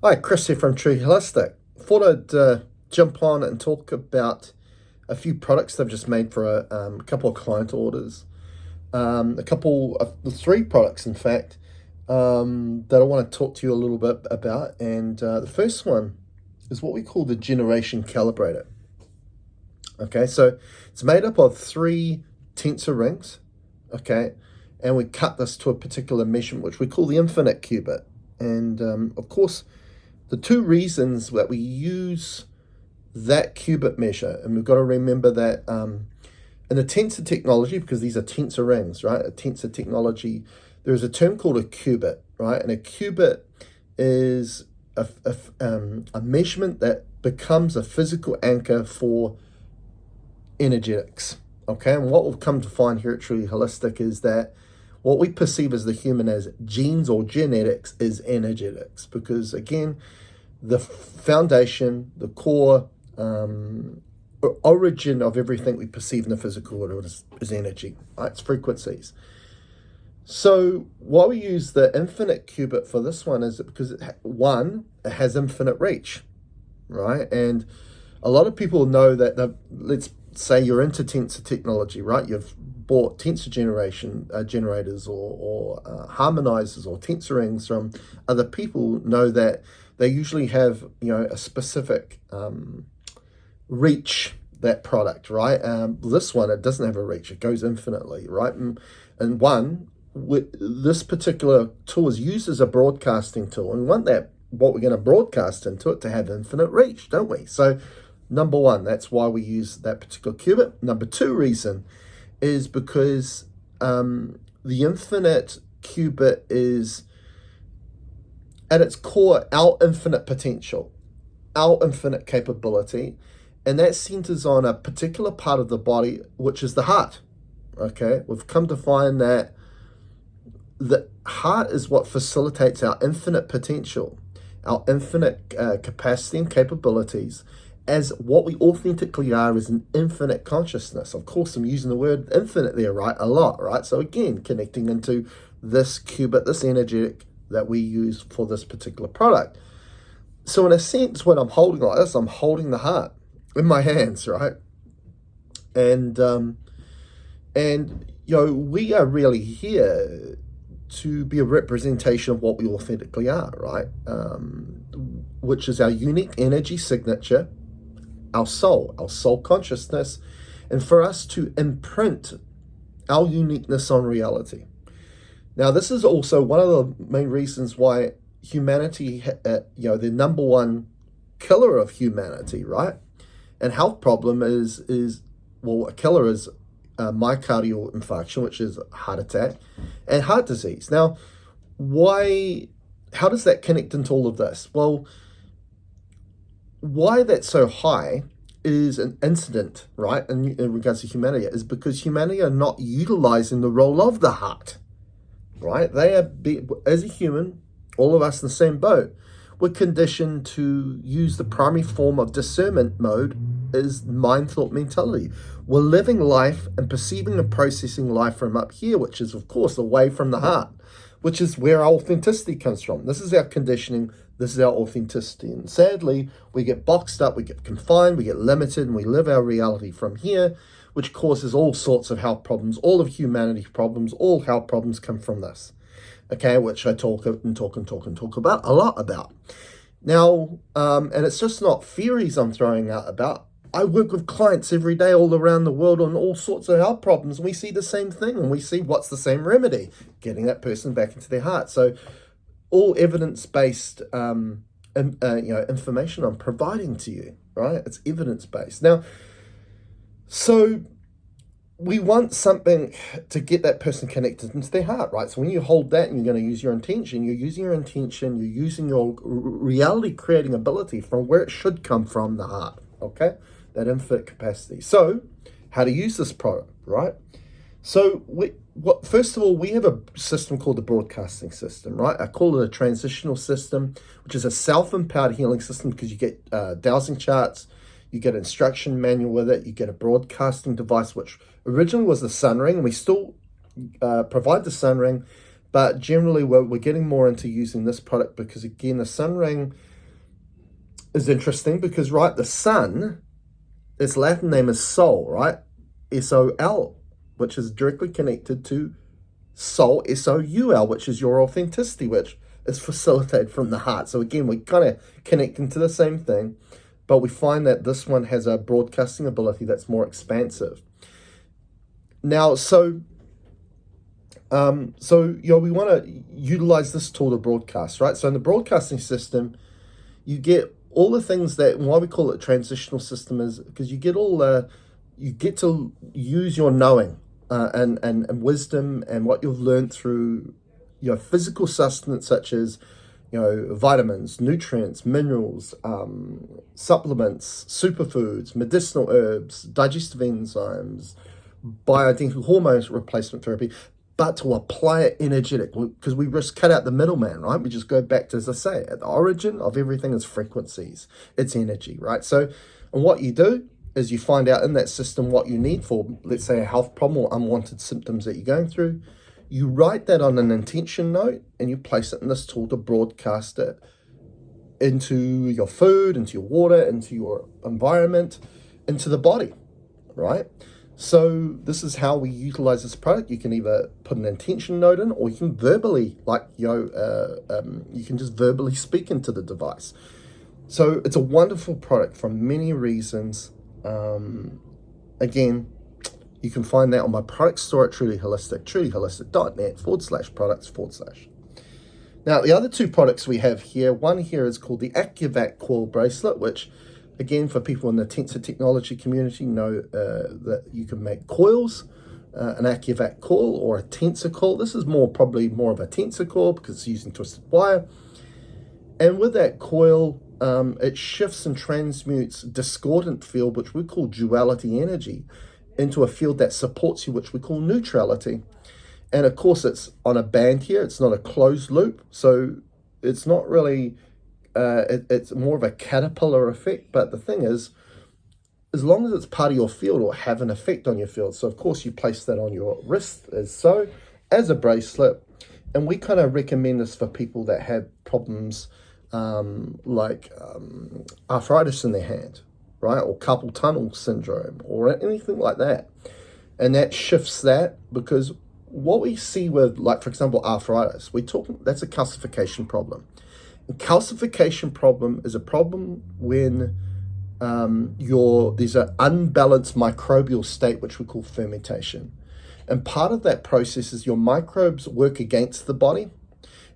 Hi, Chris here from True Holistic. Thought I'd jump on and talk about a few products I've just made for a couple of client orders. A couple of the three products, in fact, that I want to talk to you a little bit about. And the first one is what we call the generation calibrator. Okay, so it's made up of three tensor rings. Okay, and we cut this to a particular measurement, which we call the infinite qubit. And of course, the two reasons that we use that qubit measure, and we've got to remember that in the tensor technology, because these are tensor rings, right? A tensor technology, there's a term called a qubit, right? And a qubit is a measurement that becomes a physical anchor for energetics, okay? And what we've come to find here at Truly Holistic is that what we perceive as the human as genes or genetics is energetics, because again, the foundation, the core, origin of everything we perceive in the physical world is energy, right? It's frequencies. So why we use the infinite qubit for this one is because it has infinite reach, right? And a lot of people know that, let's say you're into tensor technology, right? You've bought tensor generators or harmonizers or tensor rings from other people, know that they usually have, a specific reach, that product, right? This one, it doesn't have a reach. It goes infinitely, right? And this particular tool is used as a broadcasting tool. And we want what we're going to broadcast into it to have infinite reach, don't we? So number one, that's why we use that particular qubit. Number two reason is because the infinite qubit is, at its core, our infinite potential, our infinite capability, and that centers on a particular part of the body, which is the heart. Okay, we've come to find that the heart is what facilitates our infinite potential, our infinite capacity and capabilities, as what we authentically are is an infinite consciousness. Of course, I'm using the word infinite there, right, a lot, right? So again, connecting into this qubit, this energetic that we use for this particular product. So in a sense, when I'm holding like this, I'm holding the heart in my hands, right? And we are really here to be a representation of what we authentically are, right? Which is our unique energy signature, our soul consciousness, and for us to imprint our uniqueness on reality. Now, this is also one of the main reasons why humanity, the number one killer of humanity, right? And health problem is a killer is myocardial infarction, which is a heart attack, and heart disease. Now, how does that connect into all of this? Well, why that's so high is an incident, right, in regards to humanity, is because humanity are not utilizing the role of the heart, right? As a human, all of us in the same boat, we're conditioned to use the primary form of discernment mode is mind, thought, mentality. We're living life and perceiving and processing life from up here, which is, of course, away from the heart, which is where our authenticity comes from. This is our conditioning. This is our authenticity. And sadly, we get boxed up, we get confined, we get limited, and we live our reality from here, which causes all sorts of health problems, all of humanity's problems, all health problems come from this. Okay, which I talk about a lot about. Now, and it's just not theories I'm throwing out about. I work with clients every day all around the world on all sorts of health problems. And we see the same thing, and we see what's the same remedy, getting that person back into their heart. So all evidence-based information I'm providing to you, right? It's evidence-based. Now, so we want something to get that person connected into their heart, right? So when you hold that and you're going to use your intention, you're using your reality-creating ability from where it should come from, the heart, okay? That infinite capacity. So how to use this product, right? So first of all, we have a system called the broadcasting system, right? I call it a transitional system, which is a self-empowered healing system because you get dowsing charts, you get an instruction manual with it, you get a broadcasting device, which originally was the sun ring, and we still provide the sun ring, but generally we're getting more into using this product because, again, the sun ring is interesting because, right, the sun, its Latin name is Sol, right? S-O-L, which is directly connected to Soul, S-O-U-L, which is your authenticity, which is facilitated from the heart. So again, we're kind of connecting to the same thing, but we find that this one has a broadcasting ability that's more expansive. Now, so we want to utilize this tool to broadcast, right? So in the broadcasting system, you get all the things that, why we call it transitional system is because you get you get to use your knowing and wisdom and what you've learned through physical sustenance, such as vitamins, nutrients, minerals, supplements, superfoods, medicinal herbs, digestive enzymes, bioidentical hormone replacement therapy, but to apply it energetic, because we risk cut out the middleman, right? We just go back to, as I say, at the origin of everything is frequencies, it's energy, right? So, and what you do is you find out in that system what you need for, let's say, a health problem or unwanted symptoms that you're going through. You write that on an intention note and you place it in this tool to broadcast it into your food, into your water, into your environment, into the body, right? So this is how we utilize this product. You can either put an intention note in, or you can verbally, you can just verbally speak into the device. So it's a wonderful product for many reasons. Again, you can find that on my product store at trulyholistic.net/products/. Now, the other two products we have here, one here is called the AccuVac Coil bracelet, which, again, for people in the tensor technology community, know that you can make coils, an AccuVac coil or a tensor coil. This is probably more of a tensor coil because it's using twisted wire. And with that coil, it shifts and transmutes discordant field, which we call duality energy, into a field that supports you, which we call neutrality. And of course, it's on a band here. It's not a closed loop, so it's not really, it's more of a caterpillar effect. But the thing is, as long as it's part of your field or have an effect on your field, so of course you place that on your wrist as a bracelet. And we kind of recommend this for people that have problems like arthritis in their hand, right? Or carpal tunnel syndrome or anything like that. And that shifts that, because what we see with, like, for example, arthritis, that's a calcification problem. And calcification problem is a problem when there's an unbalanced microbial state, which we call fermentation. And part of that process is your microbes work against the body,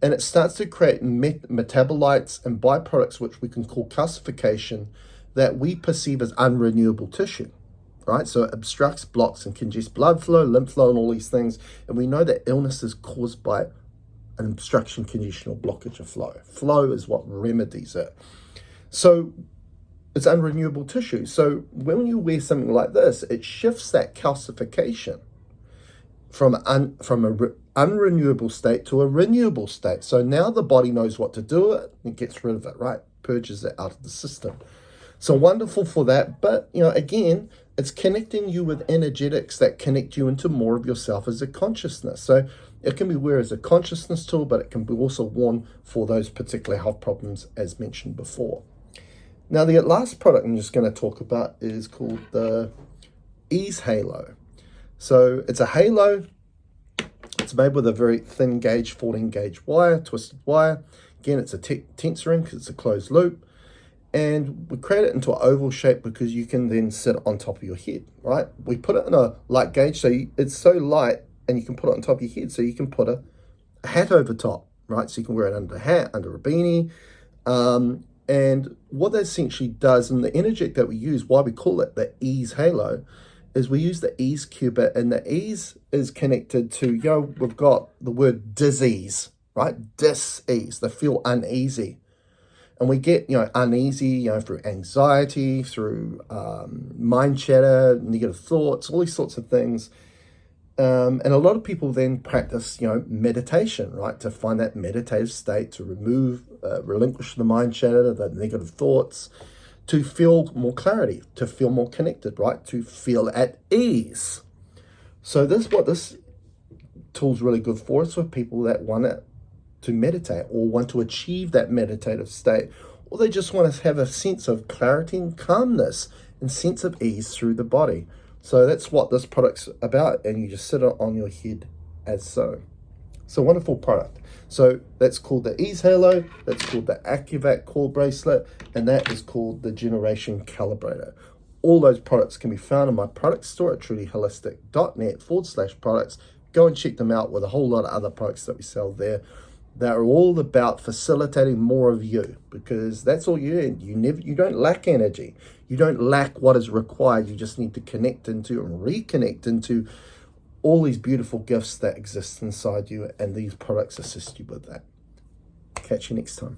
and it starts to create metabolites and byproducts, which we can call calcification, that we perceive as unrenewable tissue, right? So it obstructs, blocks, and congests blood flow, lymph flow, and all these things. And we know that illness is caused by an obstruction, congestion, or blockage of flow. Flow is what remedies it. So it's unrenewable tissue. So when you wear something like this, it shifts that calcification from an unrenewable state to a renewable state. So now the body knows what to do with it and gets rid of it, right? Purges it out of the system. So wonderful for that. But, again, it's connecting you with energetics that connect you into more of yourself as a consciousness. So it can be wear as a consciousness tool, but it can be also worn for those particular health problems as mentioned before. Now, the last product I'm just going to talk about is called the Ease Halo. So it's a halo. It's made with a very thin gauge, 14 gauge wire, twisted wire. Again, it's a tensoring because it's a closed loop. And we create it into an oval shape because you can then sit on top of your head, right? We put it in a light gauge, so it's so light, and you can put it on top of your head, so you can put a hat over top, right? So you can wear it under a hat, under a beanie. And what that essentially does, and the energetic that we use, why we call it the Ease Halo, is we use the Ease qubit, and the Ease is connected to, we've got the word disease, right? Dis-ease, they feel uneasy. And we get, uneasy, through anxiety, through mind chatter, negative thoughts, all these sorts of things. And a lot of people then practice, meditation, right? To find that meditative state, to relinquish the mind chatter, the negative thoughts, to feel more clarity, to feel more connected, right? To feel at ease. So what this tool's really good for is for people that want to meditate or want to achieve that meditative state, or they just want to have a sense of clarity and calmness and sense of ease through the body. So that's what this product's about, and you just sit it on your head as so. It's a wonderful product. So that's called the Ease Halo, that's called the Accuvac Coil bracelet, and that is called the Generation Calibrator. All those products can be found in my product store at trulyholistic.net/products. Go and check them out with a whole lot of other products that we sell there. They're all about facilitating more of you, because that's all you need. You don't lack energy. You don't lack what is required. You just need to connect into and reconnect into all these beautiful gifts that exist inside you, and these products assist you with that. Catch you next time.